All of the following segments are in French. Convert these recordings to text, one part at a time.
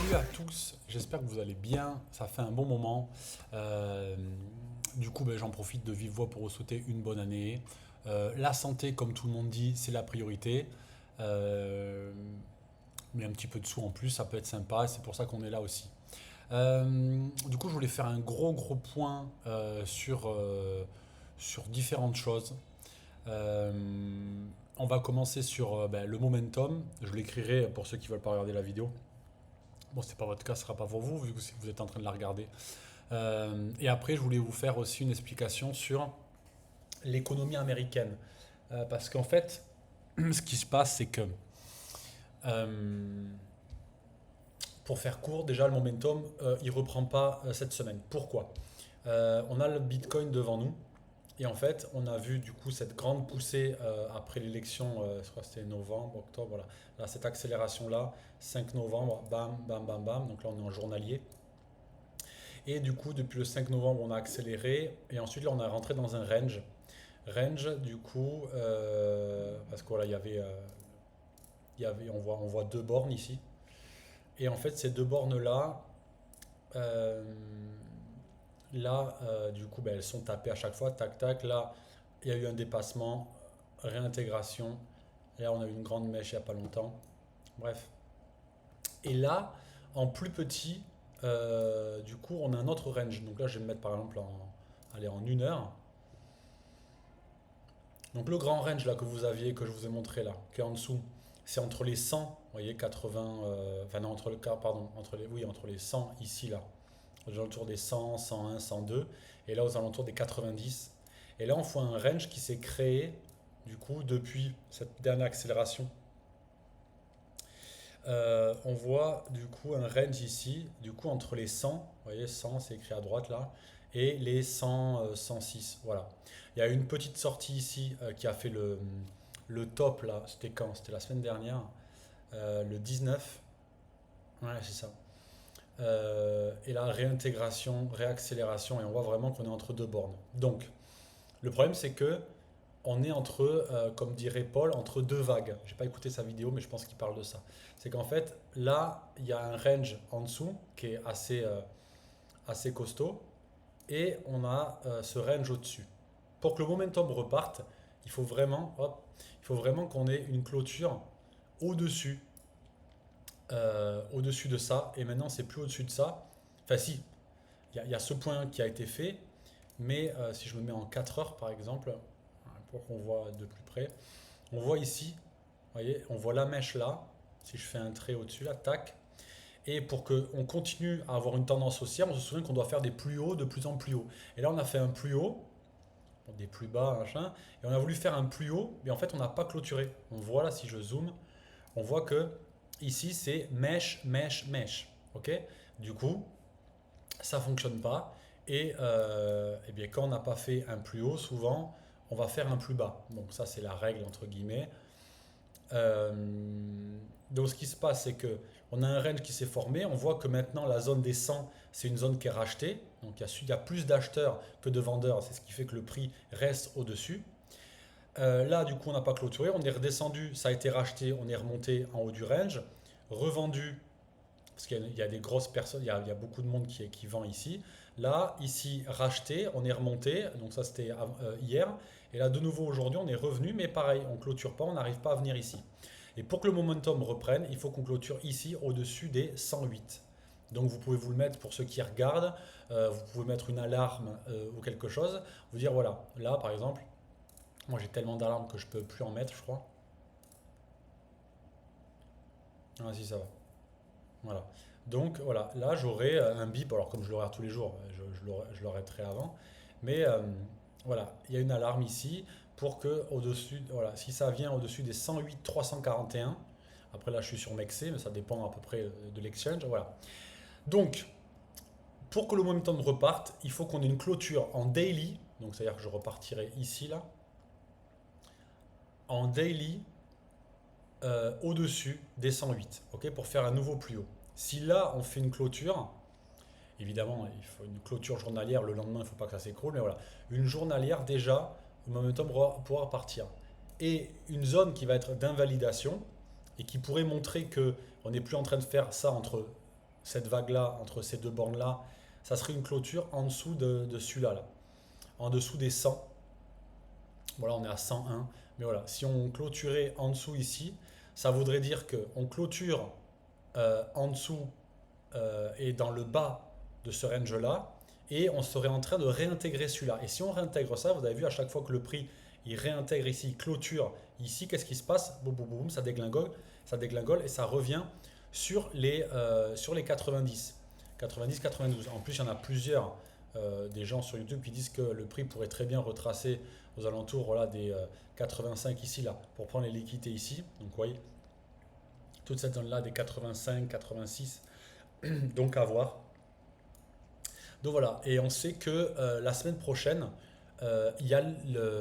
Salut à tous, j'espère que vous allez bien, ça fait un bon moment. Euh, J'en profite de vive voix pour vous souhaiter une bonne année. La santé, comme tout le monde dit, c'est la priorité. Euh, mais un petit peu de sous en plus, ça peut être sympa, c'est pour ça qu'on est là aussi. Je voulais faire un gros point sur différentes choses. Euh, on va commencer sur le momentum. Je l'écrirai pour ceux qui veulent pas regarder la vidéo. Bon, c'est pas votre cas, ce sera pas pour vous, vu que vous êtes en train de la regarder. Et après, je voulais vous faire aussi une explication sur l'économie américaine. Parce qu'en fait, ce qui se passe, c'est que, euh, pour faire court, déjà, le momentum, il reprend pas cette semaine. Pourquoi? On a le Bitcoin devant nous. Et en fait, on a vu du coup cette grande poussée après l'élection, je crois que c'était novembre, octobre, voilà. Là, cette accélération-là, 5 novembre, bam, bam, bam, bam. Donc là, on est en journalier. Et du coup, depuis le 5 novembre, on a accéléré. Et ensuite, là, on a rentré dans un range. Range, du coup, parce que voilà, on voit deux bornes ici. Et en fait, ces deux bornes-là, euh, du coup, elles sont tapées à chaque fois. Tac, tac. Là, il y a eu un dépassement, réintégration. Là, on a eu une grande mèche il n'y a pas longtemps. Bref. Et là, en plus petit, du coup, on a un autre range. Donc là, je vais me mettre par exemple en 1 heure. Donc le grand range là que vous aviez, que je vous ai montré là, qui est en dessous, c'est entre les 100, vous voyez, 80, enfin non, entre les 100 ici là, aux alentours des 100, 101, 102, et là aux alentours des 90. Et là on voit un range qui s'est créé du coup depuis cette dernière accélération. On voit du coup un range ici, du coup entre les 100, vous voyez 100 c'est écrit à droite là, et les 100, 106, voilà. Il y a une petite sortie ici qui a fait le top là, c'était quand? C'était la semaine dernière, le 19, ouais c'est ça. Et la réintégration, réaccélération, et on voit vraiment qu'on est entre deux bornes. Donc, le problème c'est que on est entre, comme dirait Paul, entre deux vagues. J'ai pas écouté sa vidéo, mais je pense qu'il parle de ça. C'est qu'en fait, là, il y a un range en dessous qui est assez costaud, et on a ce range au-dessus. Pour que le momentum reparte, il faut vraiment, hop, il faut vraiment qu'on ait une clôture au-dessus, au-dessus de ça. Et maintenant, c'est plus au-dessus de ça. Enfin, si, il y a ce point qui a été fait, mais si je me mets en 4 heures, par exemple, pour qu'on voit de plus près, on voit ici, vous voyez, on voit la mèche là. Si je fais un trait au-dessus là, tac. Et pour qu'on continue à avoir une tendance haussière, on se souvient qu'on doit faire des plus hauts de plus en plus haut. Et là, on a fait un plus haut, des plus bas, machin, et on a voulu faire un plus haut, mais en fait, on n'a pas clôturé. On voit là, si je zoome, on voit que ici, c'est mèche, mèche, mèche. Ok? Du coup, ça fonctionne pas. Et bien, quand on n'a pas fait un plus haut, souvent, on va faire un plus bas. Donc ça, c'est la règle entre guillemets. Euh, donc ce qui se passe, c'est que on a un range qui s'est formé. On voit que maintenant la zone des 100, c'est une zone qui est rachetée. Donc il y a plus d'acheteurs que de vendeurs. C'est ce qui fait que le prix reste au-dessus. Là, du coup, on n'a pas clôturé. On est redescendu. Ça a été racheté. On est remonté en haut du range. Revendu. Parce qu'il y a des grosses personnes. Il y a beaucoup de monde qui vend ici. Là, ici, racheté. On est remonté. Donc ça, c'était hier. Et là, de nouveau, aujourd'hui, on est revenu. Mais pareil, on clôture pas. On n'arrive pas à venir ici. Et pour que le momentum reprenne, il faut qu'on clôture ici au-dessus des 108. Donc vous pouvez vous le mettre pour ceux qui regardent, vous pouvez mettre une alarme ou quelque chose, vous dire voilà, là par exemple, moi j'ai tellement d'alarmes que je peux plus en mettre je crois. Ah si ça va. Voilà. Donc voilà, là j'aurai un bip, alors comme je le regarde tous les jours, je l'arrêterai avant. Mais voilà, il y a une alarme ici pour que au-dessus, voilà, si ça vient au-dessus des 108 341, après là je suis sur Mexé, mais ça dépend à peu près de l'exchange, voilà. Donc, pour que le momentum reparte, il faut qu'on ait une clôture en daily, donc c'est-à-dire que je repartirai ici là, en daily au-dessus des 108, ok, pour faire un nouveau plus haut. Si là on fait une clôture, évidemment il faut une clôture journalière, le lendemain il ne faut pas que ça s'écroule, mais voilà, une journalière déjà, le momentum pourra partir. Et une zone qui va être d'invalidation et qui pourrait montrer que on n'est plus en train de faire ça entre cette vague-là, entre ces deux bornes-là, ça serait une clôture en dessous de celui-là, là. En dessous des 100. Voilà, on est à 101. Mais voilà, si on clôturait en dessous ici, ça voudrait dire qu'on clôture en dessous et dans le bas de ce range-là, et on serait en train de réintégrer celui-là. Et si on réintègre ça, vous avez vu à chaque fois que le prix il réintègre ici, clôture ici, qu'est-ce qui se passe? Boum, boum, boum, ça dégringole et ça revient sur les 90, 90, 92. En plus, il y en a plusieurs des gens sur YouTube qui disent que le prix pourrait très bien retracer aux alentours voilà, des 85 ici, là, pour prendre les liquidités ici. Donc, vous voyez, toute cette zone-là des 85, 86. Donc, à voir. Donc voilà, et on sait que la semaine prochaine, il y a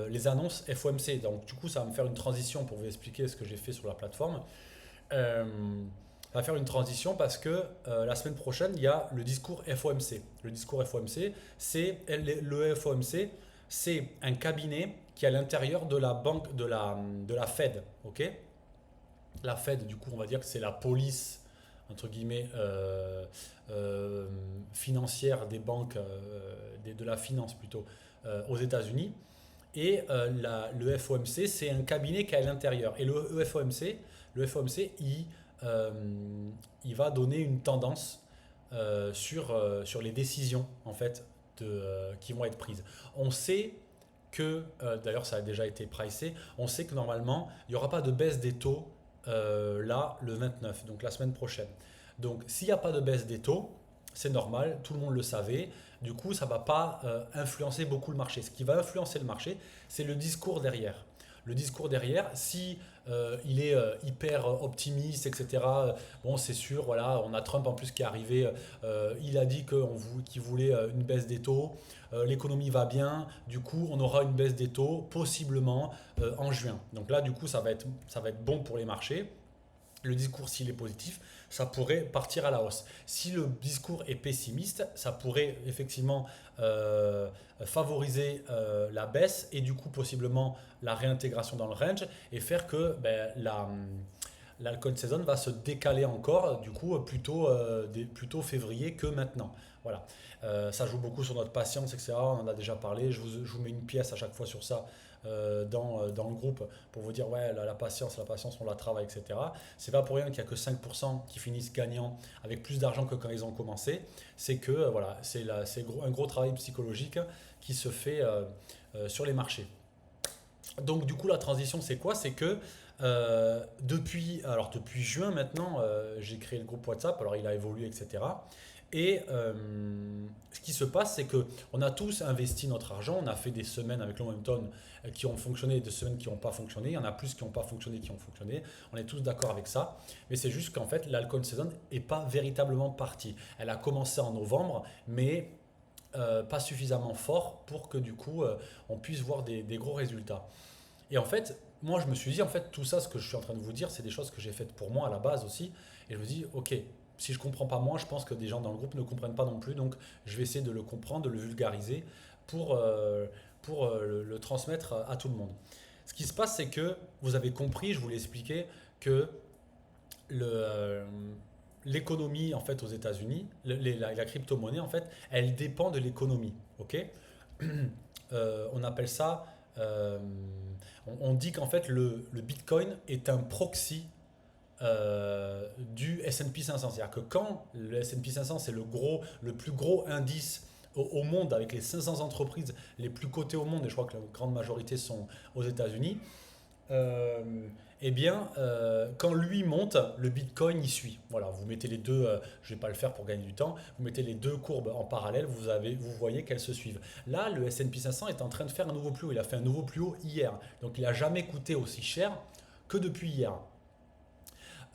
les annonces FOMC. Donc du coup, ça va me faire une transition pour vous expliquer ce que j'ai fait sur la plateforme. Euh, Ça va faire une transition parce que la semaine prochaine, il y a le discours FOMC. Le discours FOMC, c'est le FOMC, c'est un cabinet qui est à l'intérieur de la banque de la Fed, ok? La Fed, du coup, on va dire que c'est la police entre guillemets financière des banques, de la finance plutôt, aux États-Unis. Et le FOMC, c'est un cabinet qui est à l'intérieur. Et le FOMC euh, il va donner une tendance sur les décisions en fait qui vont être prises. On sait que, d'ailleurs ça a déjà été pricé, on sait que normalement il n'y aura pas de baisse des taux là le 29, donc la semaine prochaine. Donc s'il n'y a pas de baisse des taux, c'est normal, tout le monde le savait. Du coup, ça ne va pas influencer beaucoup le marché. Ce qui va influencer le marché, c'est le discours derrière. Le discours derrière, si il est hyper optimiste, etc. Bon, c'est sûr, voilà, on a Trump en plus qui est arrivé. Il a dit qu'il voulait une baisse des taux. L'économie va bien. Du coup, on aura une baisse des taux possiblement en juin. Donc là, du coup, ça va être bon pour les marchés. Le discours, s'il est positif, ça pourrait partir à la hausse. Si le discours est pessimiste, ça pourrait effectivement favoriser la baisse et du coup possiblement la réintégration dans le range et faire que l'alcool saison va se décaler encore, du coup plutôt février que maintenant. Voilà. Ça joue beaucoup sur notre patience, etc. On en a déjà parlé. Je vous mets une pièce à chaque fois sur ça dans le groupe pour vous dire ouais la patience, on la travaille, etc. C'est pas pour rien qu'il n'y a que 5% qui finissent gagnants avec plus d'argent que quand ils ont commencé. C'est que voilà, c'est un gros travail psychologique qui se fait sur les marchés. Donc du coup la transition c'est quoi? C'est que depuis juin maintenant, j'ai créé le groupe WhatsApp, alors il a évolué, etc. Et ce qui se passe, c'est que on a tous investi notre argent, on a fait des semaines avec le momentum qui ont fonctionné et des semaines qui n'ont pas fonctionné. Il y en a plus qui n'ont pas fonctionné, qui ont fonctionné. On est tous d'accord avec ça. Mais c'est juste qu'en fait, l'alcool saison n'est pas véritablement partie. Elle a commencé en novembre, mais pas suffisamment fort pour que du coup on puisse voir des gros résultats. Et en fait, moi je me suis dit, en fait, tout ça, ce que je suis en train de vous dire, c'est des choses que j'ai faites pour moi à la base aussi. Et je me dis, ok, si je ne comprends pas moi, je pense que des gens dans le groupe ne comprennent pas non plus. Donc je vais essayer de le comprendre, de le vulgariser pour le transmettre à tout le monde. Ce qui se passe, c'est que vous avez compris, je vous l'ai expliqué, que l'économie en fait aux États-Unis, la crypto-monnaie en fait, elle dépend de l'économie. Ok. On appelle ça, on dit qu'en fait le Bitcoin est un proxy du S&P 500. C'est-à-dire que quand le S&P 500 c'est le plus gros indice au monde avec les 500 entreprises les plus cotées au monde, et je crois que la grande majorité sont aux États-Unis, euh, eh bien, quand lui monte, le Bitcoin y suit. Voilà, vous mettez les deux, je ne vais pas le faire pour gagner du temps, vous mettez les deux courbes en parallèle, vous voyez qu'elles se suivent. Là, le S&P 500 est en train de faire un nouveau plus haut. Il a fait un nouveau plus haut hier. Donc, il n'a jamais coûté aussi cher que depuis hier.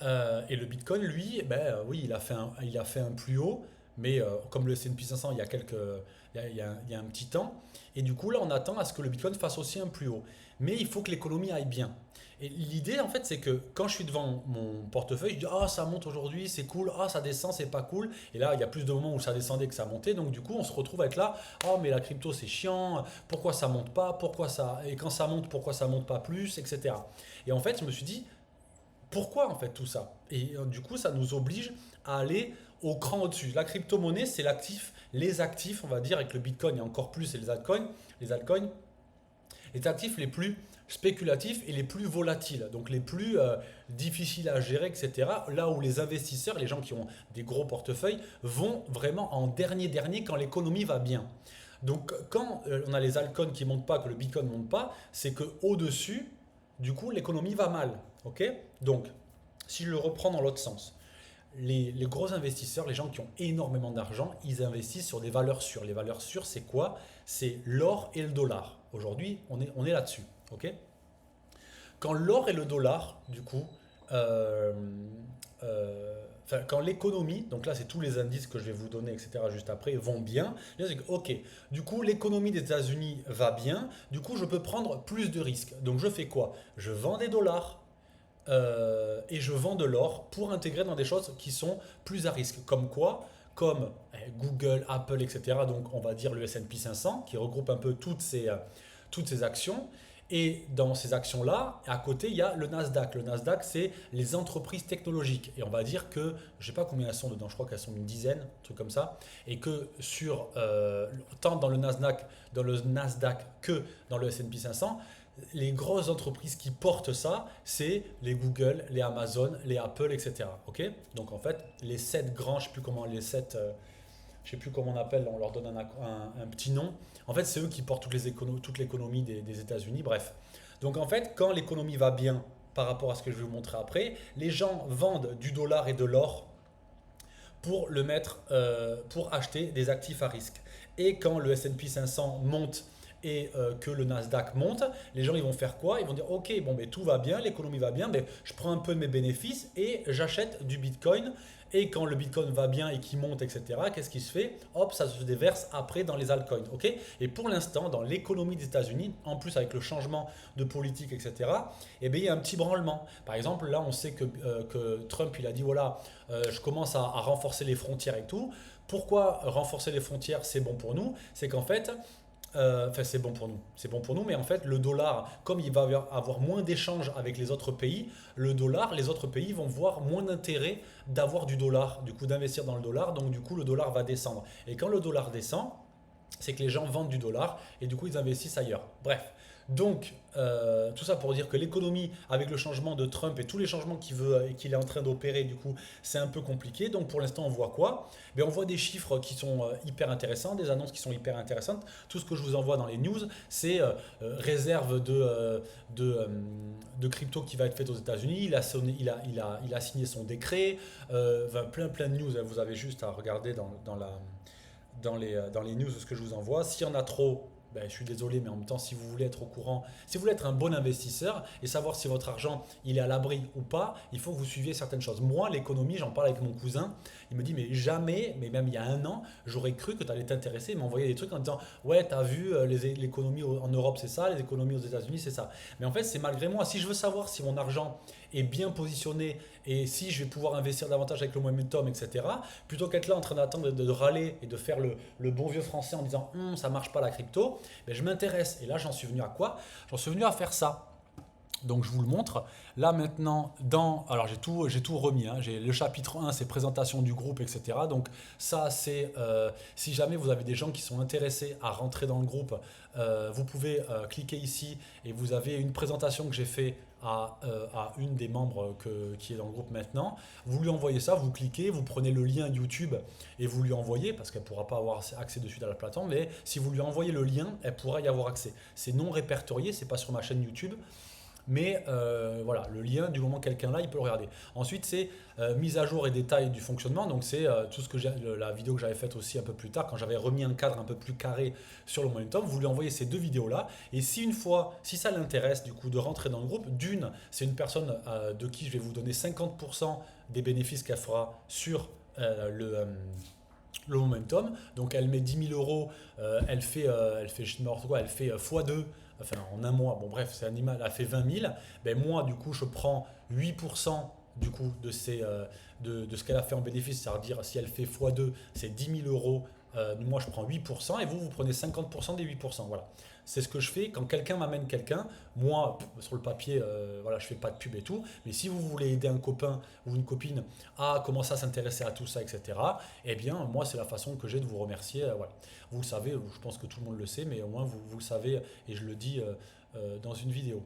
Et le Bitcoin, lui, oui, il a fait un plus haut, mais comme le S&P 500, il y a un petit temps. Et du coup, là, on attend à ce que le Bitcoin fasse aussi un plus haut. Mais il faut que l'économie aille bien. Et l'idée, en fait, c'est que quand je suis devant mon portefeuille, je dis ah ça monte aujourd'hui, c'est cool, ah ça descend, c'est pas cool. Et là, il y a plus de moments où ça descendait que ça montait. Donc du coup, on se retrouve avec là, oh mais la crypto c'est chiant, pourquoi ça monte pas, et quand ça monte, pourquoi ça monte pas plus, etc. Et en fait, je me suis dit pourquoi en fait tout ça? Et du coup, ça nous oblige à aller au cran au-dessus. La crypto-monnaie, c'est l'actif, les actifs, on va dire, avec le Bitcoin et encore plus, et les altcoins, les actifs les plus spéculatifs et les plus volatiles, donc les plus difficiles à gérer, etc. Là où les investisseurs, les gens qui ont des gros portefeuilles, vont vraiment en dernier quand l'économie va bien. Donc quand on a les altcoins qui ne montent pas, que le Bitcoin ne monte pas, c'est qu'au-dessus, du coup, l'économie va mal. Ok. Donc, si je le reprends dans l'autre sens, les gros investisseurs, les gens qui ont énormément d'argent, ils investissent sur des valeurs sûres. Les valeurs sûres, c'est quoi? C'est l'or et le dollar. Aujourd'hui, on est là-dessus. Ok. Quand l'or et le dollar, du coup, euh, quand l'économie, donc là c'est tous les indices que je vais vous donner, etc., juste après, vont bien, ok, du coup l'économie des États-Unis va bien, du coup je peux prendre plus de risques. Donc je fais quoi? Je vends des dollars et je vends de l'or pour intégrer dans des choses qui sont plus à risque. Comme quoi? Comme Google, Apple, etc. Donc on va dire le S&P 500 qui regroupe un peu toutes ces actions. Et dans ces actions-là, à côté, il y a le Nasdaq. Le Nasdaq, c'est les entreprises technologiques. Et on va dire que, je ne sais pas combien elles sont dedans, je crois qu'elles sont une dizaine, un truc comme ça. Et que tant dans le Nasdaq que dans le S&P 500, les grosses entreprises qui portent ça, c'est les Google, les Amazon, les Apple, etc. Ok. Donc en fait, les 7 grands, je ne sais plus comment les 7 je sais plus comment on appelle, on leur donne un petit nom. En fait, c'est eux qui portent toute l'économie des États-Unis. Bref. Donc en fait, quand l'économie va bien par rapport à ce que je vais vous montrer après, les gens vendent du dollar et de l'or pour le mettre, pour acheter des actifs à risque. Et quand le S&P 500 monte et que le Nasdaq monte, les gens ils vont faire quoi? Ils vont dire ok, bon, mais tout va bien, l'économie va bien, mais je prends un peu de mes bénéfices et j'achète du Bitcoin. Et quand le Bitcoin va bien et qu'il monte, etc., qu'est-ce qui se fait? Hop, ça se déverse après dans les altcoins. Ok. Et pour l'instant, dans l'économie des États-Unis, en plus avec le changement de politique, etc., eh bien, il y a un petit branlement. Par exemple, là, on sait que Trump, il a dit, voilà, je commence à renforcer les frontières et tout. Pourquoi renforcer les frontières, c'est bon pour nous? C'est qu'en fait, enfin, c'est bon pour nous. C'est bon pour nous, mais en fait, le dollar, comme il va avoir moins d'échanges avec les autres pays, le dollar, les autres pays vont voir moins d'intérêt d'avoir du dollar, du coup d'investir dans le dollar, donc du coup le dollar va descendre. Et quand le dollar descend, c'est que les gens vendent du dollar et du coup ils investissent ailleurs. Bref, donc tout ça pour dire que l'économie, avec le changement de Trump et tous les changements qu'il est en train d'opérer, du coup c'est un peu compliqué. Donc pour l'instant on voit quoi? Ben, on voit des chiffres qui sont hyper intéressants, des annonces qui sont hyper intéressantes. Tout ce que je vous envoie dans les news, c'est réserve de crypto qui va être faite aux États-Unis. Il a signé son décret, plein de news. Vous avez juste à regarder dans les news ce que je vous envoie. S'il y en a trop, ben, je suis désolé, mais en même temps, si vous voulez être au courant, si vous voulez être un bon investisseur et savoir si votre argent il est à l'abri ou pas, il faut que vous suiviez certaines choses. Moi, l'économie, j'en parle avec mon cousin. Il me dit, mais jamais, mais même il y a un an, j'aurais cru que tu allais t'intéresser. Il m'envoyait des trucs en disant, ouais, tu as vu, l'économie en Europe, c'est ça, les économies aux États-Unis, c'est ça. Mais en fait, c'est malgré moi. Si je veux savoir si mon argent est bien positionné et si je vais pouvoir investir davantage avec le momentum, etc., plutôt qu'être là en train d'attendre de râler et de faire le bon vieux français en disant ça marche pas la crypto, ben, je m'intéresse. Et là, j'en suis venu à quoi? J'en suis venu à faire ça. Donc je vous le montre. Là maintenant, alors j'ai tout remis. Hein. J'ai le chapitre 1, c'est présentation du groupe, etc. Donc ça, c'est si jamais vous avez des gens qui sont intéressés à rentrer dans le groupe, vous pouvez cliquer ici et vous avez une présentation que j'ai fait à une des membres qui est dans le groupe maintenant. Vous lui envoyez ça, vous cliquez, vous prenez le lien YouTube et vous lui envoyez, parce qu'elle ne pourra pas avoir accès de suite à la plateforme, mais si vous lui envoyez le lien, elle pourra y avoir accès. C'est non répertorié, c'est pas sur ma chaîne YouTube. Mais voilà, le lien, du moment que quelqu'un là, il peut le regarder. Ensuite, c'est mise à jour et détails du fonctionnement. Donc, c'est tout ce que la vidéo que j'avais faite aussi un peu plus tard, quand j'avais remis un cadre un peu plus carré sur le momentum. Vous lui envoyez ces deux vidéos-là. Et si ça l'intéresse, du coup, de rentrer dans le groupe, c'est une personne de qui je vais vous donner 50% des bénéfices qu'elle fera sur le momentum. Donc, elle met 10 000 euros, elle fait x2. Enfin, en un mois, bon bref, c'est animal, a fait 20 000, ben moi du coup je prends 8% de ce qu'elle a fait en bénéfice, c'est-à-dire si elle fait x2, c'est 10 000 euros moi, je prends 8% et vous, vous prenez 50% des 8%. Voilà. C'est ce que je fais quand quelqu'un m'amène quelqu'un. Moi, sur le papier, voilà, je fais pas de pub et tout. Mais si vous voulez aider un copain ou une copine à commencer à s'intéresser à tout ça, etc., eh bien, moi, c'est la façon que j'ai de vous remercier. Voilà. Vous le savez, je pense que tout le monde le sait, mais au moins, vous le savez et je le dis dans une vidéo.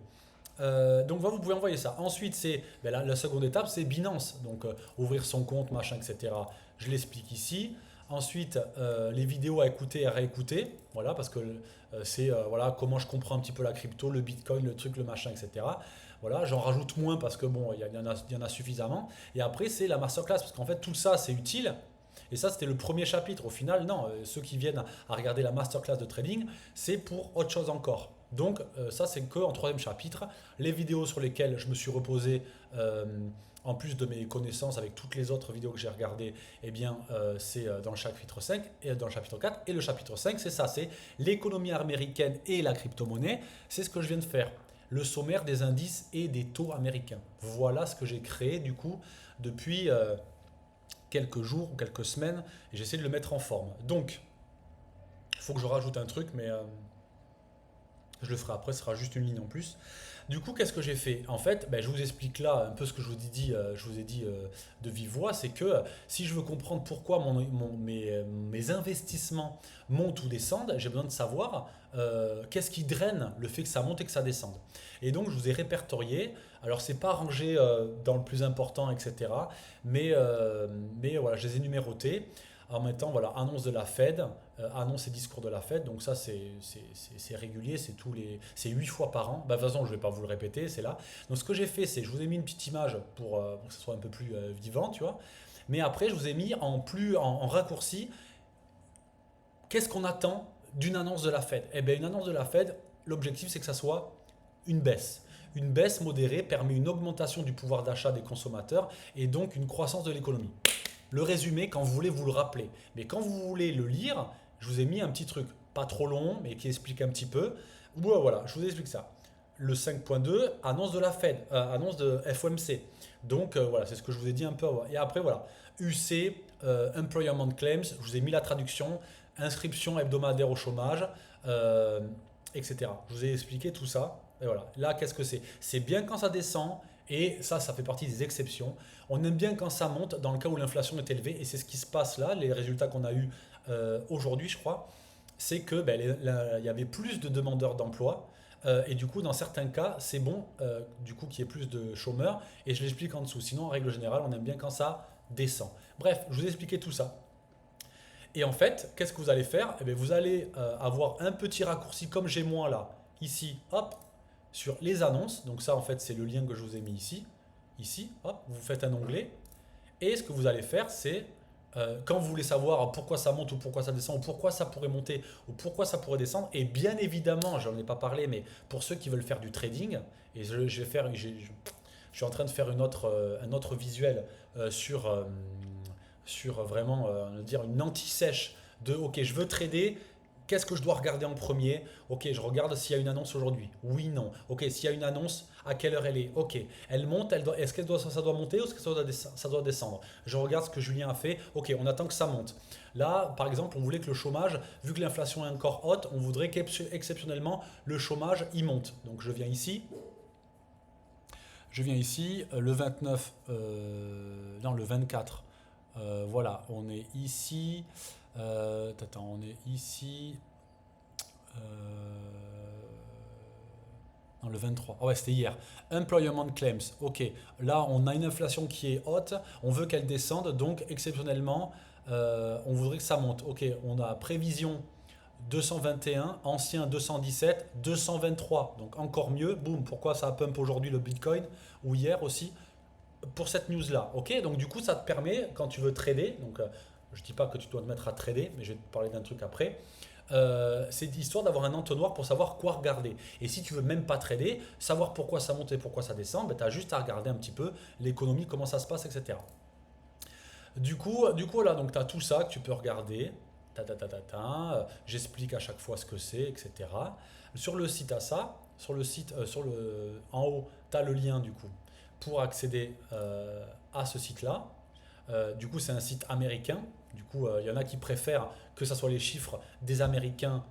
Donc voilà, vous pouvez envoyer ça. Ensuite, c'est la seconde étape, c'est Binance. Donc ouvrir son compte, machin, etc. Je l'explique ici. Ensuite, les vidéos à écouter et à réécouter. Voilà, parce que c'est voilà, comment je comprends un petit peu la crypto, le bitcoin, le truc, le machin, etc. Voilà, j'en rajoute moins parce que bon, il y en a suffisamment. Et après, c'est la masterclass. Parce qu'en fait, tout ça, c'est utile. Et ça, c'était le premier chapitre. Au final, non, ceux qui viennent à regarder la masterclass de trading, c'est pour autre chose encore. Donc ça, c'est que en troisième chapitre. Les vidéos sur lesquelles je me suis reposé, en plus de mes connaissances avec toutes les autres vidéos que j'ai regardées, eh bien, c'est dans le chapitre 5 et dans le chapitre 4. Et le chapitre 5, c'est ça, c'est l'économie américaine et la crypto-monnaie. C'est ce que je viens de faire. Le sommaire des indices et des taux américains. Voilà ce que j'ai créé du coup depuis quelques jours ou quelques semaines. Et j'essaie de le mettre en forme. Donc, il faut que je rajoute un truc, mais je le ferai après, ce sera juste une ligne en plus. Du coup, qu'est-ce que j'ai fait? En fait, je vous explique là un peu ce que je vous ai dit de vive voix, c'est que si je veux comprendre pourquoi mes investissements montent ou descendent, j'ai besoin de savoir qu'est-ce qui draine le fait que ça monte et que ça descende. Et donc, je vous ai répertorié. Alors, c'est pas rangé dans le plus important, etc. Mais voilà, je les ai numérotés en mettant voilà, annonce de la Fed, annonce et discours de la Fed. Donc ça, c'est régulier, c'est 8 fois par an. De toute façon, je ne vais pas vous le répéter, c'est là. Donc ce que j'ai fait, c'est je vous ai mis une petite image pour que ce soit un peu plus vivant, tu vois. Mais après, je vous ai mis en raccourci, qu'est-ce qu'on attend d'une annonce de la Fed? Eh bien, une annonce de la Fed, l'objectif, c'est que ça soit une baisse. Une baisse modérée permet une augmentation du pouvoir d'achat des consommateurs et donc une croissance de l'économie. Le résumé quand vous voulez vous le rappeler. Mais quand vous voulez le lire, je vous ai mis un petit truc, pas trop long, mais qui explique un petit peu. Voilà, je vous explique ça. Le 5.2, annonce de la Fed, annonce de FOMC. Donc voilà, c'est ce que je vous ai dit un peu avant. Et après, voilà, UC, Employment Claims, je vous ai mis la traduction, inscription hebdomadaire au chômage, etc. Je vous ai expliqué tout ça. Et voilà, là, qu'est-ce que c'est? C'est bien quand ça descend. Et ça fait partie des exceptions. On aime bien quand ça monte dans le cas où l'inflation est élevée. Et c'est ce qui se passe là, les résultats qu'on a eus aujourd'hui, je crois. C'est que il y avait plus de demandeurs d'emploi. Et du coup, dans certains cas, c'est bon du coup qu'il y ait plus de chômeurs. Et je l'explique en dessous. Sinon, en règle générale, on aime bien quand ça descend. Bref, je vous ai expliqué tout ça. Et en fait, qu'est-ce que vous allez faire? Eh bien, vous allez avoir un petit raccourci comme j'ai moi là, ici, hop, sur les annonces. Donc ça, en fait, c'est le lien que je vous ai mis ici. Ici, hop, vous faites un onglet. Et ce que vous allez faire, c'est quand vous voulez savoir pourquoi ça monte ou pourquoi ça descend, ou pourquoi ça pourrait monter ou pourquoi ça pourrait descendre, et bien évidemment, j'en ai pas parlé, mais pour ceux qui veulent faire du trading, et je vais faire, je suis en train de faire un autre visuel sur vraiment dire une anti-sèche de ok, je veux trader. Qu'est-ce que je dois regarder en premier? Ok, je regarde s'il y a une annonce aujourd'hui. Oui, non. Ok, s'il y a une annonce, à quelle heure elle est? Ok, elle monte, est-ce que ça doit monter ou est-ce que ça doit descendre? Je regarde ce que Julien a fait. Ok, on attend que ça monte. Là, par exemple, on voulait que le chômage, vu que l'inflation est encore haute, on voudrait qu'exceptionnellement le chômage y monte. Donc je viens ici. Le 29, non, le 24. Voilà, on est ici. On est ici. Euh, non, le 23. Ah ouais, c'était hier. Employment claims. Ok, là, on a une inflation qui est haute. On veut qu'elle descende. Donc, exceptionnellement, on voudrait que ça monte. Ok, on a prévision 221, ancien 217, 223. Donc, encore mieux. Boum, pourquoi ça a pump aujourd'hui le Bitcoin ou hier aussi pour cette news-là. Ok, donc du coup, ça te permet, quand tu veux trader, donc je ne dis pas que tu dois te mettre à trader, mais je vais te parler d'un truc après. C'est l'histoire d'avoir un entonnoir pour savoir quoi regarder. Et si tu veux même pas trader, savoir pourquoi ça monte et pourquoi ça descend, tu as juste à regarder un petit peu l'économie, comment ça se passe, etc. Du coup là, donc tu as tout ça que tu peux regarder. J'explique à chaque fois ce que c'est, etc. Sur le site à ça, sur le site, en haut, tu as le lien du coup pour accéder à ce site-là. Du coup, c'est un site américain. Du coup, il y en a qui préfèrent que ce soit les chiffres des Américains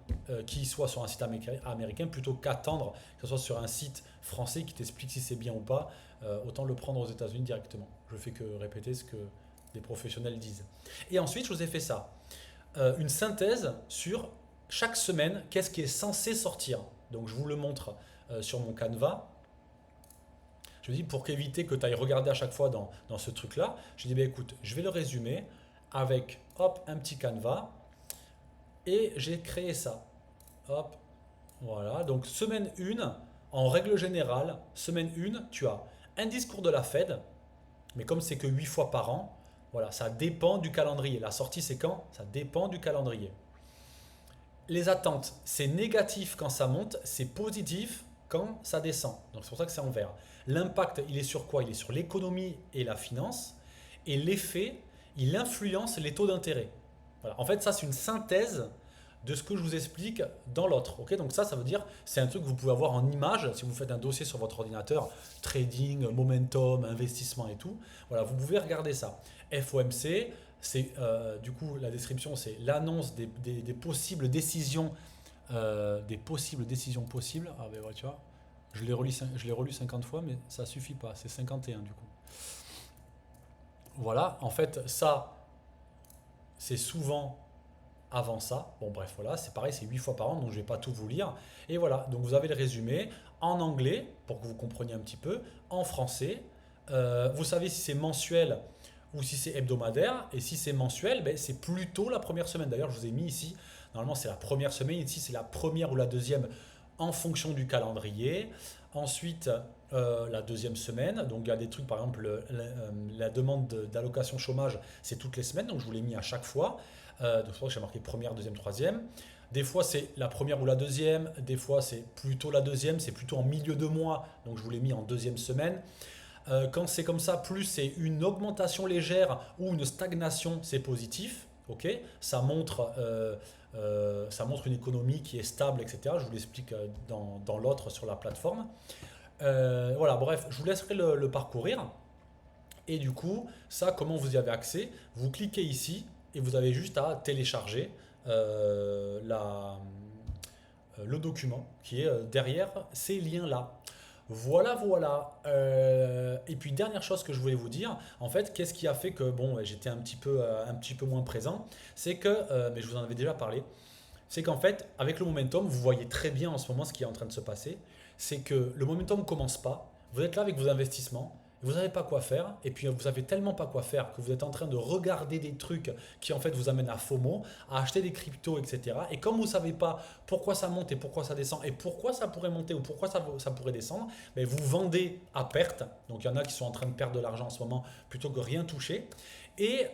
qui soient sur un site américain plutôt qu'attendre que ce soit sur un site français qui t'explique si c'est bien ou pas. Autant le prendre aux États-Unis directement. Je fais que répéter ce que des professionnels disent. Et ensuite, je vous ai fait ça. Une synthèse sur chaque semaine, qu'est-ce qui est censé sortir. Donc, je vous le montre sur mon Canva. Je dis pour qu'éviter que tu ailles regarder à chaque fois dans ce truc-là, je dis, ben écoute, je vais le résumer avec, hop, un petit canevas et j'ai créé ça. Hop, voilà. Donc, semaine 1, en règle générale, semaine 1, tu as un discours de la Fed, mais comme c'est que 8 fois par an, voilà, ça dépend du calendrier. La sortie, c'est quand? Ça dépend du calendrier. Les attentes, c'est négatif quand ça monte, c'est positif quand ça descend. Donc c'est pour ça que c'est en vert. L'impact, il est sur quoi? Il est sur l'économie et la finance. Et l'effet, il influence les taux d'intérêt. Voilà. En fait, ça, c'est une synthèse de ce que je vous explique dans l'autre. Ok, donc ça veut dire, c'est un truc que vous pouvez avoir en image si vous faites un dossier sur votre ordinateur, trading, momentum, investissement et tout. Voilà, vous pouvez regarder ça. FOMC, c'est du coup la description, c'est l'annonce des possibles décisions, des possibles décisions possibles. Ah ben ouais, tu vois, je l'ai relu 50 fois, mais ça suffit pas. C'est 51 du coup. Voilà, en fait, ça, c'est souvent avant ça. Bon, bref, voilà, c'est pareil, c'est 8 fois par an, donc je ne vais pas tout vous lire. Et voilà, donc vous avez le résumé en anglais, pour que vous compreniez un petit peu, en français. Vous savez si c'est mensuel ou si c'est hebdomadaire. Et si c'est mensuel, ben, c'est plutôt la première semaine. D'ailleurs, je vous ai mis ici, normalement c'est la première semaine, ici c'est la première ou la deuxième en fonction du calendrier. Ensuite, la deuxième semaine, donc il y a des trucs, par exemple, la demande d'allocation chômage, c'est toutes les semaines, donc je vous l'ai mis à chaque fois. Donc c'est pour ça que j'ai marqué première, deuxième, troisième. Des fois c'est la première ou la deuxième, des fois c'est plutôt la deuxième, c'est plutôt en milieu de mois, donc je vous l'ai mis en deuxième semaine. Quand c'est comme ça, plus c'est une augmentation légère ou une stagnation, c'est positif. Ok, ça montre une économie qui est stable, etc. Je vous l'explique dans l'autre sur la plateforme. Voilà, bref, je vous laisserai le parcourir. Et du coup, ça, comment vous y avez accès? Vous cliquez ici et vous avez juste à télécharger le document qui est derrière ces liens-là. Voilà, voilà. Et puis dernière chose que je voulais vous dire, en fait, qu'est-ce qui a fait que bon, j'étais un petit peu moins présent, c'est que, mais je vous en avais déjà parlé, c'est qu'en fait, avec le momentum, vous voyez très bien en ce moment ce qui est en train de se passer, c'est que le momentum ne commence pas, vous êtes là avec vos investissements, vous n'avez pas quoi faire, et puis vous avez tellement pas quoi faire que vous êtes en train de regarder des trucs qui en fait vous amènent à FOMO, à acheter des cryptos, etc. Et comme vous ne savez pas pourquoi ça monte et pourquoi ça descend, et pourquoi ça pourrait monter ou pourquoi ça pourrait descendre, mais vous vendez à perte. Donc il y en a qui sont en train de perdre de l'argent en ce moment plutôt que rien toucher. Et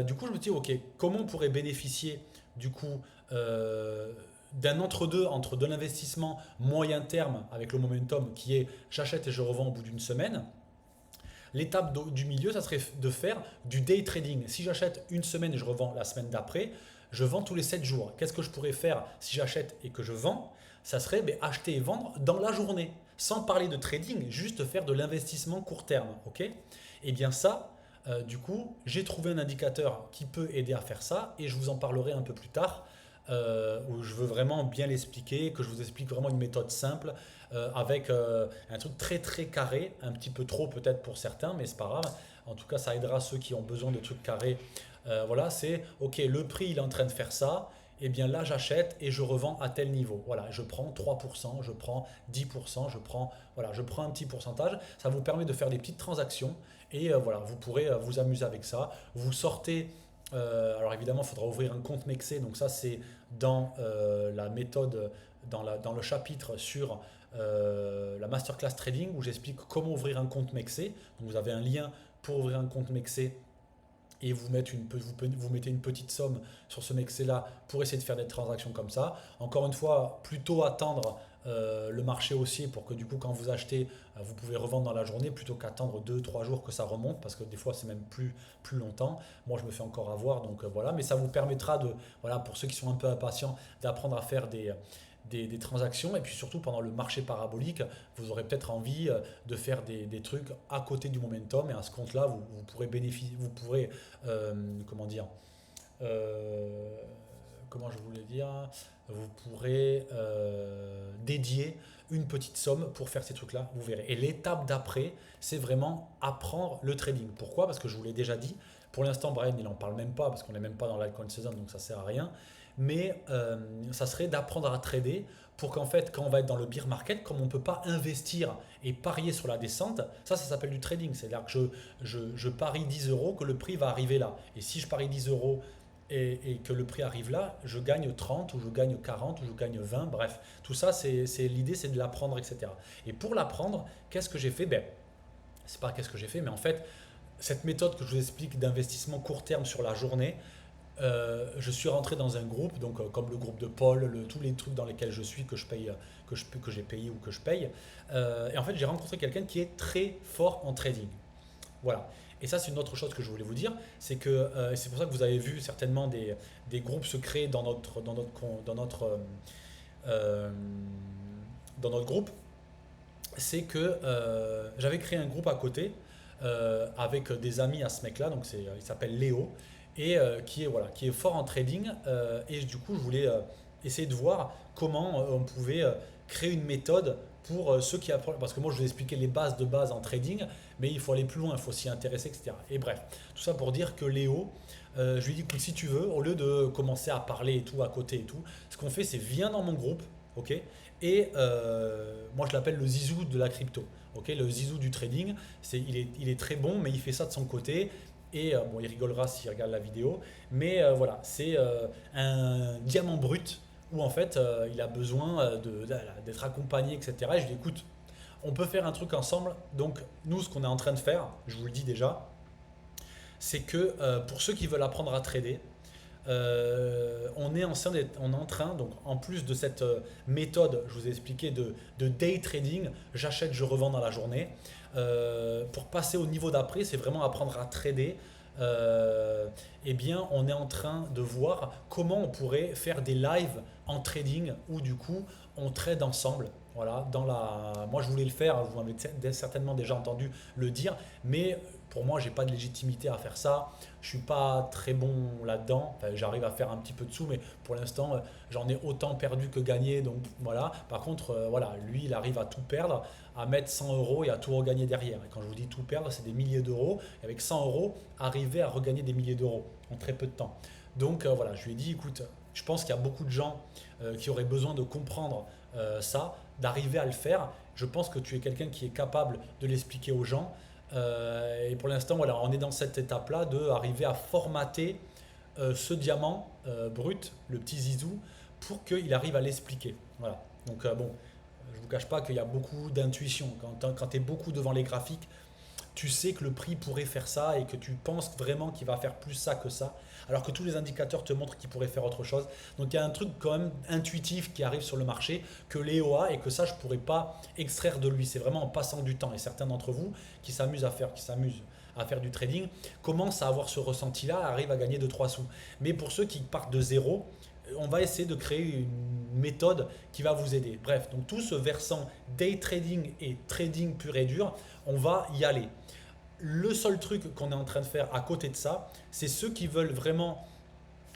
du coup, je me dis, ok, comment on pourrait bénéficier du coup d'un entre-deux entre de l'investissement moyen terme avec le momentum qui est j'achète et je revends au bout d'une semaine. L'étape du milieu, ça serait de faire du day trading. Si j'achète une semaine et je revends la semaine d'après, je vends tous les 7 jours. Qu'est-ce que je pourrais faire si j'achète et que je vends? Ça serait acheter et vendre dans la journée. Sans parler de trading, juste faire de l'investissement court terme. Ok? Et bien ça, du coup, j'ai trouvé un indicateur qui peut aider à faire ça et je vous en parlerai un peu plus tard où je veux vraiment bien l'expliquer, que je vous explique vraiment une méthode simple avec un truc très très carré, un petit peu trop peut-être pour certains, mais c'est pas grave. En tout cas, ça aidera ceux qui ont besoin de trucs carrés. Voilà, c'est ok, le prix il est en train de faire ça. Et bien là, j'achète et je revends à tel niveau. Voilà, je prends 3%, je prends 10%, je prends un petit pourcentage. Ça vous permet de faire des petites transactions et voilà, vous pourrez vous amuser avec ça. Vous sortez alors évidemment, il faudra ouvrir un compte Mexé. Donc ça, c'est dans la méthode, dans le chapitre sur la masterclass trading où j'explique comment ouvrir un compte Mexé. Donc vous avez un lien pour ouvrir un compte Mexé et vous mettez une petite somme sur ce Mexcel-là pour essayer de faire des transactions comme ça. Encore une fois, plutôt attendre le marché haussier pour que du coup quand vous achetez, vous pouvez revendre dans la journée plutôt qu'attendre 2 3 jours que ça remonte parce que des fois c'est même plus longtemps. Moi je me fais encore avoir donc voilà, mais ça vous permettra de, voilà, pour ceux qui sont un peu impatients, d'apprendre à faire des transactions. Et puis surtout, pendant le marché parabolique, vous aurez peut-être envie de faire des trucs à côté du momentum. Et à ce compte-là, vous pourrez bénéficier, vous pourrez, comment dire, euh, comment je voulais dire, vous pourrez dédier une petite somme pour faire ces trucs-là, vous verrez. Et l'étape d'après, c'est vraiment apprendre le trading. Pourquoi? Parce que je vous l'ai déjà dit, pour l'instant, Brian, il n'en parle même pas, parce qu'on n'est même pas dans l'alcool saison, donc ça sert à rien. Mais ça serait d'apprendre à trader pour qu'en fait, quand on va être dans le bear market, comme on ne peut pas investir et parier sur la descente, ça s'appelle du trading. C'est-à-dire que je parie 10 euros, que le prix va arriver là. Et si je parie 10 euros et que le prix arrive là, je gagne 30 ou je gagne 40 ou je gagne 20, bref. Tout ça, c'est l'idée, c'est de l'apprendre, etc. Et pour l'apprendre, qu'est-ce que j'ai fait? Ben, c'est pas qu'est-ce que j'ai fait, mais en fait, cette méthode que je vous explique d'investissement court terme sur la journée, je suis rentré dans un groupe, donc comme le groupe de Paul, tous les trucs dans lesquels je suis, que je paye, que j'ai payé ou que je paye. Et en fait, j'ai rencontré quelqu'un qui est très fort en trading. Voilà. Et ça, c'est une autre chose que je voulais vous dire, c'est que c'est pour ça que vous avez vu certainement des groupes se créer euh, dans notre groupe. C'est que j'avais créé un groupe à côté avec des amis à ce mec-là, donc il s'appelle Léo, et qui est fort en trading. Et du coup, je voulais essayer de voir comment on pouvait créer une méthode pour ceux qui apprennent. Parce que moi, je vous ai expliqué les bases de base en trading, mais il faut aller plus loin, il faut s'y intéresser, etc. Et bref, tout ça pour dire que Léo, je lui ai dit, écoute, si tu veux, au lieu de commencer à parler et tout à côté et tout, ce qu'on fait, c'est viens dans mon groupe, ok? Et moi, je l'appelle le zizou de la crypto. Ok, le zizou du trading, il est très bon, mais il fait ça de son côté. Et bon, il rigolera s'il regarde la vidéo. Mais voilà, c'est un diamant brut où en fait, il a besoin d'être accompagné, etc. Et je lui dis, écoute, on peut faire un truc ensemble. Donc, nous, ce qu'on est en train de faire, je vous le dis déjà, c'est que pour ceux qui veulent apprendre à trader, on est en train, donc en plus de cette méthode, je vous ai expliqué, de day trading, j'achète, je revends dans la journée. Pour passer au niveau d'après, c'est vraiment apprendre à trader. Eh bien, on est en train de voir comment on pourrait faire des lives en trading où du coup on trade ensemble. Voilà, moi je voulais le faire, vous m'avez certainement déjà entendu le dire, mais pour moi j'ai pas de légitimité à faire ça. Je suis pas très bon là-dedans. Enfin, j'arrive à faire un petit peu de sous, mais pour l'instant j'en ai autant perdu que gagné. Donc voilà. Par contre, voilà, lui il arrive à tout perdre, à mettre 100 euros et à tout regagner derrière. Et quand je vous dis tout perdre, c'est des milliers d'euros. Et avec 100 euros, arriver à regagner des milliers d'euros en très peu de temps. Donc voilà, je lui ai dit, écoute, je pense qu'il y a beaucoup de gens qui auraient besoin de comprendre ça, d'arriver à le faire. Je pense que tu es quelqu'un qui est capable de l'expliquer aux gens. Et pour l'instant, voilà, on est dans cette étape-là de arriver à formater ce diamant brut, le petit zizou, pour qu'il arrive à l'expliquer. Voilà. Donc bon, je ne vous cache pas qu'il y a beaucoup d'intuition. Quand tu es beaucoup devant les graphiques, tu sais que le prix pourrait faire ça et que tu penses vraiment qu'il va faire plus ça que ça, alors que tous les indicateurs te montrent qu'il pourrait faire autre chose. Donc il y a un truc quand même intuitif qui arrive sur le marché que Léo a et que ça je ne pourrais pas extraire de lui. C'est vraiment en passant du temps. Et certains d'entre vous qui s'amusent à faire du trading commencent à avoir ce ressenti-là, arrivent à gagner 2-3 sous. Mais pour ceux qui partent de zéro, on va essayer de créer une méthode qui va vous aider. Bref, donc tout ce versant day trading et trading pur et dur, on va y aller. Le seul truc qu'on est en train de faire à côté de ça, c'est ceux qui veulent vraiment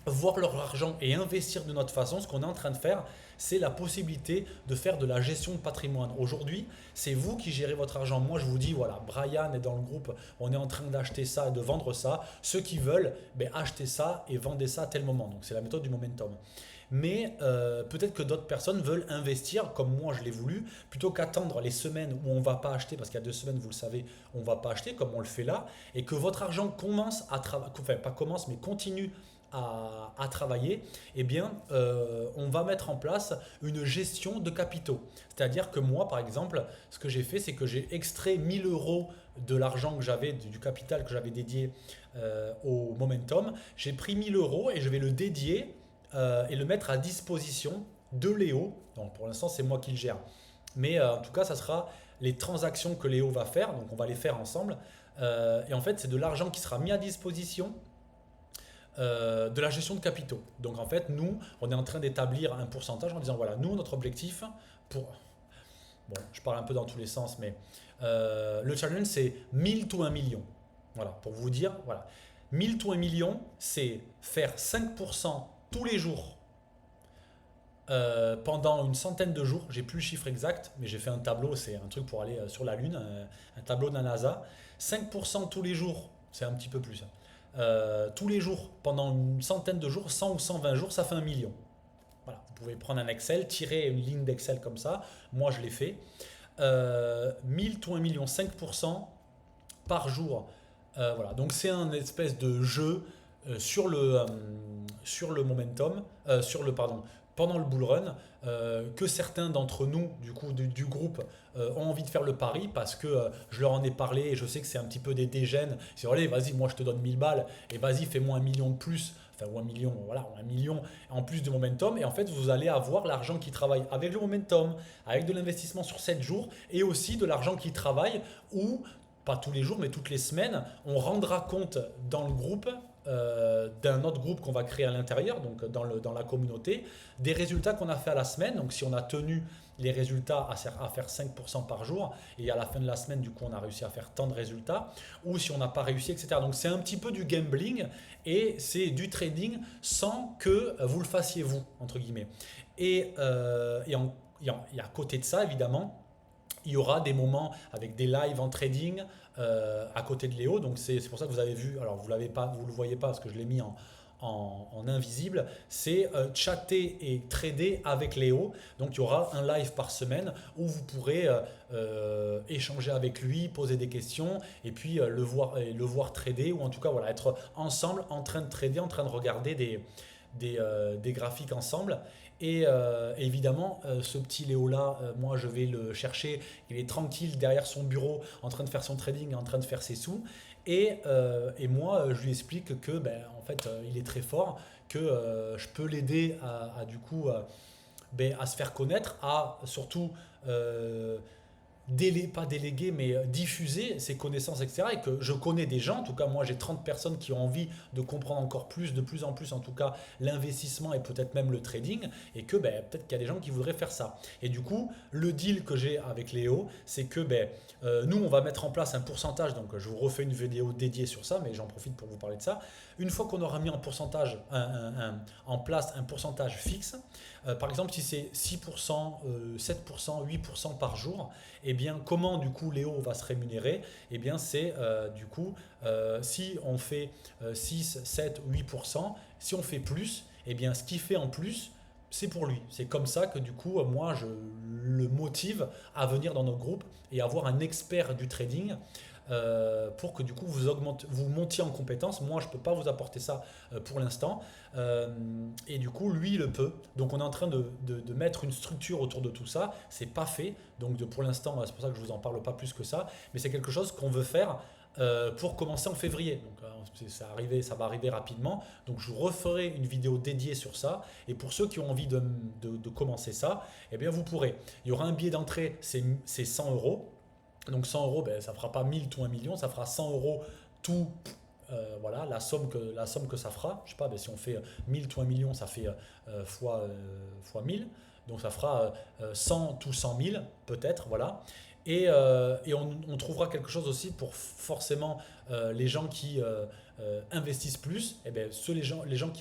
voir leur argent et investir de notre façon. Ce qu'on est en train de faire, c'est la possibilité de faire de la gestion de patrimoine. Aujourd'hui, c'est vous qui gérez votre argent. Moi, je vous dis, voilà, Brian est dans le groupe, on est en train d'acheter ça et de vendre ça. Ceux qui veulent, ben, achetez ça et vendez ça à tel moment. Donc, c'est la méthode du momentum. Mais peut-être que d'autres personnes veulent investir comme moi je l'ai voulu, plutôt qu'attendre les semaines où on ne va pas acheter, parce qu'il y a 2 semaines, vous le savez, on ne va pas acheter comme on le fait là, et que votre argent commence à travailler, enfin pas commence, mais continue à travailler, eh bien, on va mettre en place une gestion de capitaux. C'est-à-dire que moi, par exemple, ce que j'ai fait, c'est que j'ai extrait 1000 euros de l'argent que j'avais, du capital que j'avais dédié au momentum. J'ai pris 1000 euros et je vais le dédier et le mettre à disposition de Léo. Donc pour l'instant, c'est moi qui le gère. Mais en tout cas, ça sera les transactions que Léo va faire. Donc on va les faire ensemble. Et en fait, c'est de l'argent qui sera mis à disposition de la gestion de capitaux. Donc en fait, nous, on est en train d'établir un pourcentage en disant, voilà, nous, notre objectif, pour... Bon, je parle un peu dans tous les sens, mais le challenge, c'est 1000 to 1 million. Voilà, pour vous dire, voilà. 1000 to 1 million, c'est faire 5% tous les jours pendant une centaine de jours. J'ai plus le chiffre exact, mais j'ai fait un tableau, c'est un truc pour aller sur la Lune, un tableau de la NASA. 5% tous les jours, c'est un petit peu plus, hein. Tous les jours, pendant une centaine de jours, 100 ou 120 jours, ça fait 1 million. Voilà, vous pouvez prendre un Excel, tirer une ligne d'Excel comme ça. Moi, je l'ai fait. 1000 to 1 million, 5% par jour. Voilà, donc c'est un espèce de jeu sur le momentum, pardon, pendant le bull run, que certains d'entre nous, du coup, du groupe, ont envie de faire le pari parce que je leur en ai parlé et je sais que c'est un petit peu des dégènes. C'est allez, vas-y, moi je te donne 1000 balles et vas-y, fais-moi 1 million de plus. Enfin, ou 1 million, voilà, 1 million en plus de momentum. Et en fait, vous allez avoir l'argent qui travaille avec le momentum, avec de l'investissement sur 7 jours et aussi de l'argent qui travaille où pas tous les jours, mais toutes les semaines, on rendra compte dans le groupe, d'un autre groupe qu'on va créer à l'intérieur, donc dans la communauté, des résultats qu'on a fait à la semaine. Donc si on a tenu les résultats à faire 5% par jour, et à la fin de la semaine, du coup, on a réussi à faire tant de résultats, ou si on n'a pas réussi, etc. Donc c'est un petit peu du gambling, et c'est du trading sans que vous le fassiez vous, entre guillemets. Et à côté de ça, évidemment, il y aura des moments avec des lives en trading à côté de Léo. Donc c'est pour ça que vous avez vu, alors vous ne le voyez pas parce que je l'ai mis en invisible, c'est chatter et trader avec Léo. Donc il y aura un live par semaine où vous pourrez échanger avec lui, poser des questions et puis le voir trader, ou en tout cas voilà, être ensemble en train de trader, en train de regarder des graphiques ensemble. Et évidemment, ce petit Léo-là, moi je vais le chercher. Il est tranquille derrière son bureau, en train de faire son trading, en train de faire ses sous. Et moi, je lui explique que, ben, en fait, il est très fort, que je peux l'aider du coup, ben, à se faire connaître, à surtout pas déléguer, mais diffuser ses connaissances, etc. Et que je connais des gens, en tout cas moi j'ai 30 personnes qui ont envie de comprendre encore plus, de plus en plus en tout cas, l'investissement et peut-être même le trading, et que ben, peut-être qu'il y a des gens qui voudraient faire ça. Et du coup, le deal que j'ai avec Léo, c'est que ben, nous on va mettre en place un pourcentage, donc je vous refais une vidéo dédiée sur ça, mais j'en profite pour vous parler de ça. Une fois qu'on aura mis en place un pourcentage fixe, par exemple si c'est 6%, 7%, 8% par jour, et bien comment du coup Léo va se rémunérer? Et bien c'est du coup si on fait 6, 7, 8%, si on fait plus, et bien ce qu'il fait en plus, c'est pour lui. C'est comme ça que du coup moi je le motive à venir dans notre groupe et avoir un expert du trading, pour que du coup vous montiez en compétence. Moi, je ne peux pas vous apporter ça pour l'instant. Et du coup, lui, il le peut. Donc, on est en train de mettre une structure autour de tout ça. C'est pas fait. Donc, pour l'instant, c'est pour ça que je vous en parle pas plus que ça. Mais c'est quelque chose qu'on veut faire pour commencer en février. Donc, ça va arriver rapidement. Donc, je vous referai une vidéo dédiée sur ça. Et pour ceux qui ont envie de commencer ça, eh bien, vous pourrez. Il y aura un billet d'entrée, c'est 100 euros. Donc 100 euros, ben, ça ne fera pas 1000 tout 1 million, ça fera 100 euros tout, voilà, la somme que ça fera. Je sais pas, ben, si on fait 1000 tout 1 million, ça fait fois 1000. Donc ça fera 100 tout 100 000 peut-être, voilà. Et on trouvera quelque chose aussi pour forcément les gens qui investissent plus. Et ben, les gens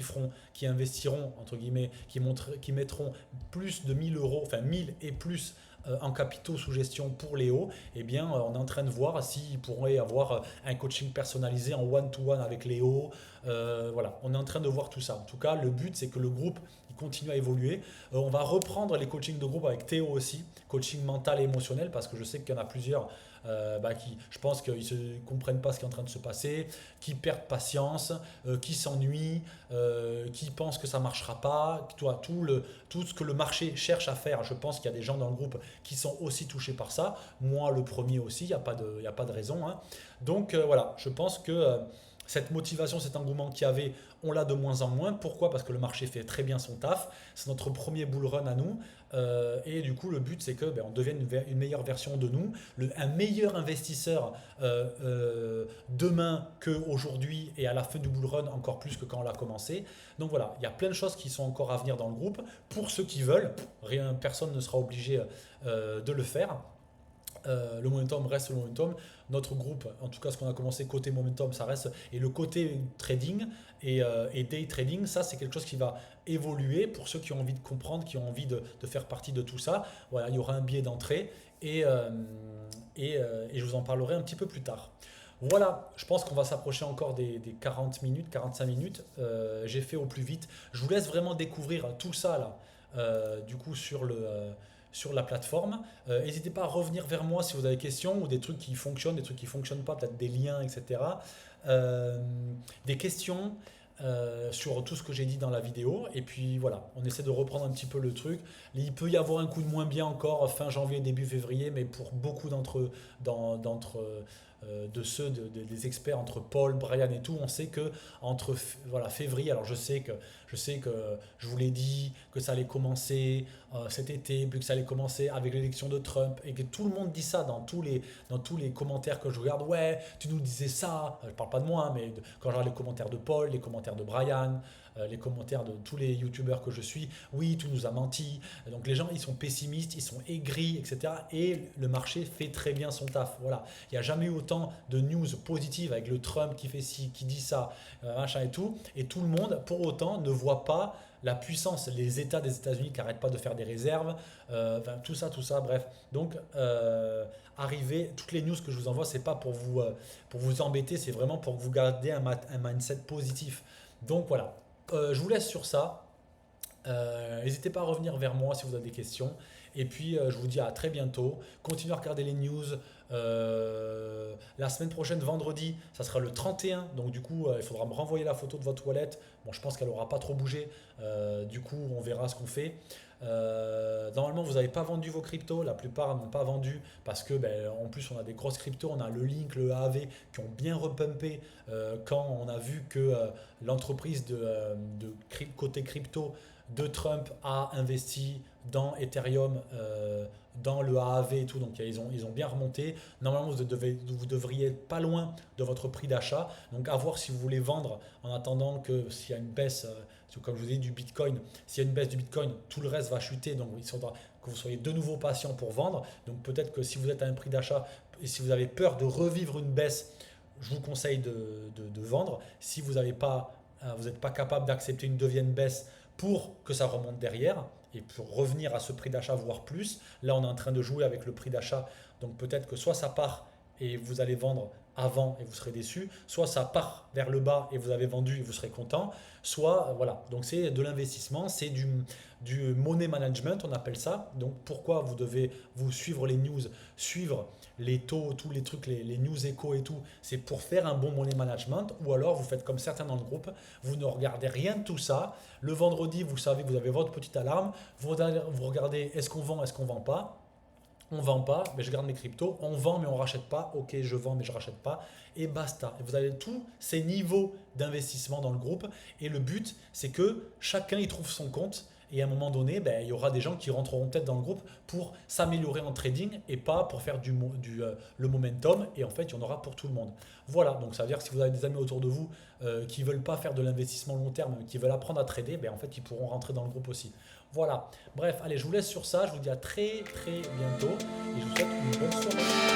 qui investiront, entre guillemets, qui mettront plus de 1000 euros, enfin 1000 et plus en capitaux sous gestion pour Léo, eh bien, on est en train de voir s'il pourrait avoir un coaching personnalisé en one-to-one avec Léo. Voilà, on est en train de voir tout ça. En tout cas, le but, c'est que le groupe il continue à évoluer. On va reprendre les coachings de groupe avec Théo aussi, coaching mental et émotionnel, parce que je sais qu'il y en a plusieurs qui, je pense qu'ils ne comprennent pas ce qui est en train de se passer, qui perdent patience, qui s'ennuient, qui pensent que ça ne marchera pas, tout ce que le marché cherche à faire. Je pense qu'il y a des gens dans le groupe qui sont aussi touchés par ça. Moi, le premier aussi, il n'y a pas de raison, hein. Donc voilà, je pense que Cette motivation, cet engouement qu'il y avait, on l'a de moins en moins. Pourquoi? Parce que le marché fait très bien son taf. C'est notre premier bull run à nous. Et du coup, le but, c'est que on devienne une meilleure version de nous, un meilleur investisseur demain qu'aujourd'hui et à la fin du bull run, encore plus que quand on l'a commencé. Donc voilà, il y a plein de choses qui sont encore à venir dans le groupe. Pour ceux qui veulent, personne ne sera obligé de le faire. Le momentum reste le momentum. Notre groupe, en tout cas ce qu'on a commencé côté momentum, ça reste. Et le côté trading et day trading, ça c'est quelque chose qui va évoluer pour ceux qui ont envie de comprendre, qui ont envie de faire partie de tout ça. Voilà, il y aura un biais d'entrée et je vous en parlerai un petit peu plus tard. Voilà, je pense qu'on va s'approcher encore des 40 minutes, 45 minutes. J'ai fait au plus vite. Je vous laisse vraiment découvrir tout ça là, du coup sur la plateforme. N'hésitez pas à revenir vers moi si vous avez des questions ou des trucs qui fonctionnent, des trucs qui ne fonctionnent pas, peut-être des liens, etc. Des questions sur tout ce que j'ai dit dans la vidéo. Et puis voilà, on essaie de reprendre un petit peu le truc. Il peut y avoir un coup de moins bien encore fin janvier, début février, mais pour beaucoup de ceux des experts entre Paul, Brian et tout, on sait que entre voilà, février, alors je sais que je vous l'ai dit que ça allait commencer cet été, puis que ça allait commencer avec l'élection de Trump et que tout le monde dit ça dans tous les commentaires que je regarde. Ouais, tu nous disais ça. Je parle pas de moi, hein, mais quand je regarde les commentaires de Paul, les commentaires de Brian, les commentaires de tous les youtubeurs que je suis, oui, tu nous as menti. Donc les gens, ils sont pessimistes, ils sont aigris, etc. Et le marché fait très bien son taf. Voilà. Il n'y a jamais eu autant de news positives avec le Trump qui fait ci, qui dit ça, machin et tout. Et tout le monde, pour autant, ne voit pas la puissance, les États des États-Unis qui n'arrêtent pas de faire des réserves, enfin, tout ça, bref. Donc, toutes les news que je vous envoie, c'est pas pour vous embêter, c'est vraiment pour que vous gardiez un mindset positif. Donc voilà, je vous laisse sur ça. N'hésitez pas à revenir vers moi si vous avez des questions. Et puis, je vous dis à très bientôt. Continuez à regarder les news. La semaine prochaine, vendredi, ça sera le 31. Donc, du coup, il faudra me renvoyer la photo de votre toilette. Bon, je pense qu'elle n'aura pas trop bougé. Du coup, on verra ce qu'on fait. Normalement, vous n'avez pas vendu vos cryptos. La plupart n'ont pas vendu parce que, en plus, on a des grosses cryptos. On a le Link, le AAV qui ont bien repumpé quand on a vu que l'entreprise côté crypto de Trump a investi dans Ethereum, dans le AAV et tout, donc ils ont bien remonté. Normalement, vous devriez être pas loin de votre prix d'achat. Donc, à voir si vous voulez vendre en attendant que s'il y a une baisse, comme je vous ai dit, du Bitcoin, s'il y a une baisse du Bitcoin, tout le reste va chuter. Donc, il faudra que vous soyez de nouveau patient pour vendre. Donc, peut-être que si vous êtes à un prix d'achat et si vous avez peur de revivre une baisse, je vous conseille de vendre. Si vous n'êtes pas capable d'accepter une deuxième baisse pour que ça remonte derrière et pour revenir à ce prix d'achat, voire plus. Là, on est en train de jouer avec le prix d'achat. Donc peut-être que soit ça part et vous allez vendre avant et vous serez déçu, soit ça part vers le bas et vous avez vendu et vous serez content, soit voilà. Donc c'est de l'investissement, c'est du money management, on appelle ça. Donc pourquoi vous devez vous suivre les news, suivre les taux, tous les trucs, les news échos et tout, c'est pour faire un bon money management. Ou alors vous faites comme certains dans le groupe, vous ne regardez rien de tout ça. Le vendredi, vous savez que vous avez votre petite alarme, vous regardez est-ce qu'on vend, est-ce qu'on vend pas. On vend pas, mais je garde mes cryptos. On vend, mais on rachète pas. Ok, je vends, mais je rachète pas. Et basta. Et vous avez tous ces niveaux d'investissement dans le groupe. Et le but, c'est que chacun y trouve son compte. Et à un moment donné, il y aura des gens qui rentreront peut-être dans le groupe pour s'améliorer en trading et pas pour faire le momentum. Et en fait, il y en aura pour tout le monde. Voilà, donc ça veut dire que si vous avez des amis autour de vous qui ne veulent pas faire de l'investissement long terme, mais qui veulent apprendre à trader, en fait, ils pourront rentrer dans le groupe aussi. Voilà, bref, allez, je vous laisse sur ça. Je vous dis à très très bientôt et je vous souhaite une bonne soirée.